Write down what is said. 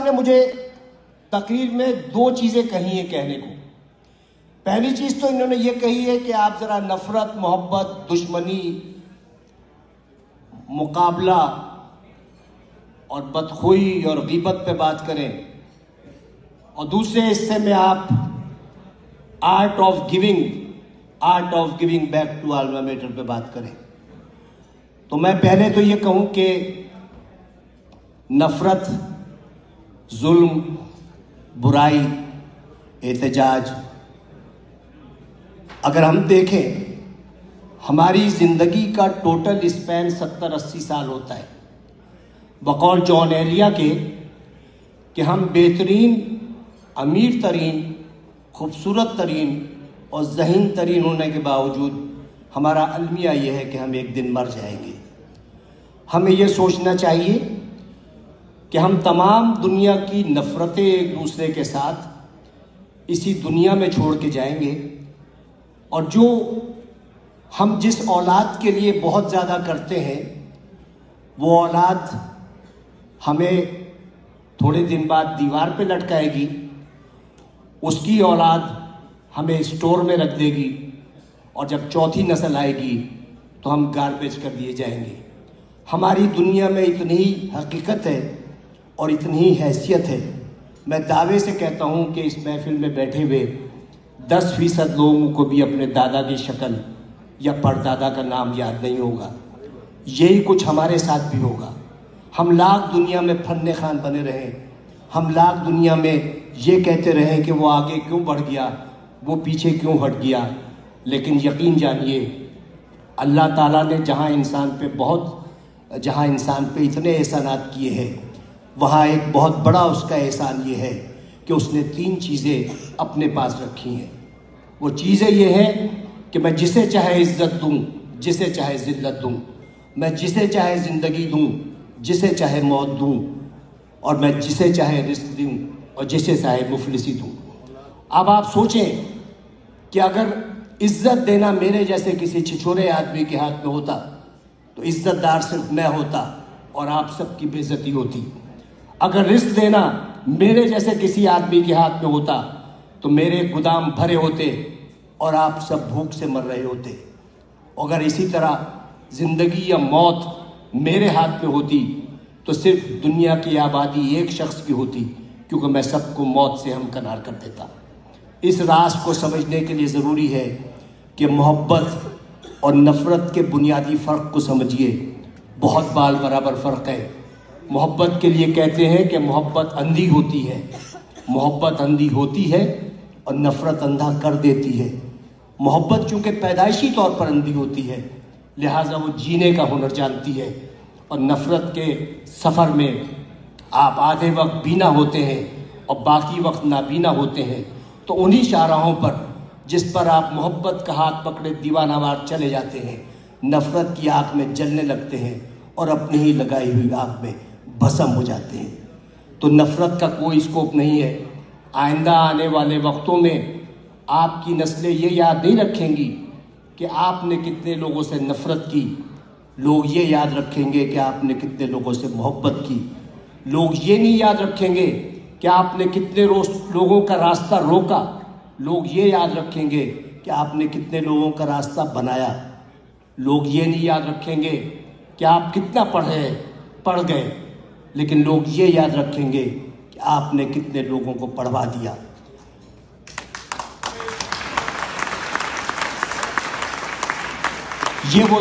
साहब ने मुझे तकरीर में दो चीजें कही हैं कहने को। पहली चीज तो इन्होंने ये कही है कि आप जरा नफरत, मोहब्बत, दुश्मनी, मुकाबला और बदखोई और गीबत पे बात करें, और दूसरे हिस्से में आप art of giving back to alma mater पे बात करें। तो मैं पहले तो ये कहूं कि नफरत, जुल्म, बुराई, एहतजाज, अगर हम देखें हमारी जिंदगी का टोटल स्पैन 70-80 साल होता है। बकौल जॉन एलिया के कि हम बेहतरीन, अमीर तरीन, खूबसूरत तरीन और ज़हीन तरीन होने के बावजूद हमारा अलमिया यह है कि हम एक दिन मर जाएंगे। हमें यह सोचना चाहिए कि हम तमाम दुनिया की नफ़रतें एक दूसरे के साथ इसी दुनिया में छोड़ के जाएंगे, और जो हम जिस औलाद के लिए बहुत ज़्यादा करते हैं वो औलाद हमें थोड़े दिन बाद दीवार पे लटकाएगी, उसकी औलाद हमें स्टोर में रख देगी, और जब चौथी नस्ल आएगी तो हम गार्बेज कर दिए जाएंगे। हमारी दुनिया में इतनी ही हकीकत है और इतनी ही हैसियत है। मैं दावे से कहता हूँ कि इस महफिल में बैठे हुए 10% लोगों को भी अपने दादा की शक्ल या परदादा का नाम याद नहीं होगा। यही कुछ हमारे साथ भी होगा। हम लाख दुनिया में फन्ने खान बने रहे, हम लाख दुनिया में ये कहते रहे कि वो आगे क्यों बढ़ गया, वो पीछे क्यों हट गया, लेकिन यकीन जानिए अल्लाह ताला ने जहाँ इंसान पे इतने एहसानात किए हैं, वहाँ एक बहुत बड़ा उसका एहसान ये है कि उसने 3 चीज़ें अपने पास रखी हैं। वो चीज़ें ये हैं कि मैं जिसे चाहे इज्जत दूँ, जिसे चाहे ज़िल्लत दूँ, मैं जिसे चाहे ज़िंदगी दूँ, जिसे चाहे मौत दूँ, और मैं जिसे चाहे रिस्क दूँ और जिसे चाहे मुफलिसी दूँ। अब आप सोचें कि अगर इज्जत देना मेरे जैसे किसी छिछोरे आदमी के हाथ में होता तो इज्जतदार सिर्फ मैं होता और आप सबकी बेइज्जती होती। अगर रिस्क देना मेरे जैसे किसी आदमी के हाथ में होता तो मेरे गोदाम भरे होते और आप सब भूख से मर रहे होते। अगर इसी तरह ज़िंदगी या मौत मेरे हाथ में होती तो सिर्फ दुनिया की आबादी एक शख्स की होती, क्योंकि मैं सबको मौत से हमकिनार कर देता। इस राज को समझने के लिए ज़रूरी है कि मोहब्बत और नफ़रत के बुनियादी फ़र्क को समझिए। बहुत बाल बराबर फ़र्क है। मोहब्बत के लिए कहते हैं कि मोहब्बत अंधी होती है, मोहब्बत अंधी होती है और नफ़रत अंधा कर देती है। मोहब्बत चूँकि पैदाइशी तौर पर अंधी होती है, लिहाजा वो जीने का हुनर जानती है, और नफ़रत के सफ़र में आप आधे वक्त बीना होते हैं और बाकी वक्त नाबीना होते हैं। तो उन्हीं शाहराहों पर जिस पर आप मोहब्बत का हाथ पकड़े दीवानावार चले जाते हैं, नफ़रत की आग में जलने लगते हैं और अपनी ही लगाई हुई आग में भस्म हो जाते हैं। तो नफ़रत का कोई स्कोप नहीं है। आइंदा आने वाले वक्तों में आपकी नस्लें ये याद नहीं रखेंगी कि आपने कितने लोगों से नफ़रत की, लोग ये याद रखेंगे कि आपने कितने लोगों से मोहब्बत की। लोग ये नहीं याद रखेंगे कि आपने कितने लोगों का रास्ता रोका, लोग ये याद रखेंगे कि आपने कितने लोगों का रास्ता बनाया। लोग ये नहीं याद रखेंगे कि आप कितना पढ़ गए, लेकिन लोग ये याद रखेंगे कि आपने कितने लोगों को पढ़वा दिया। ये वो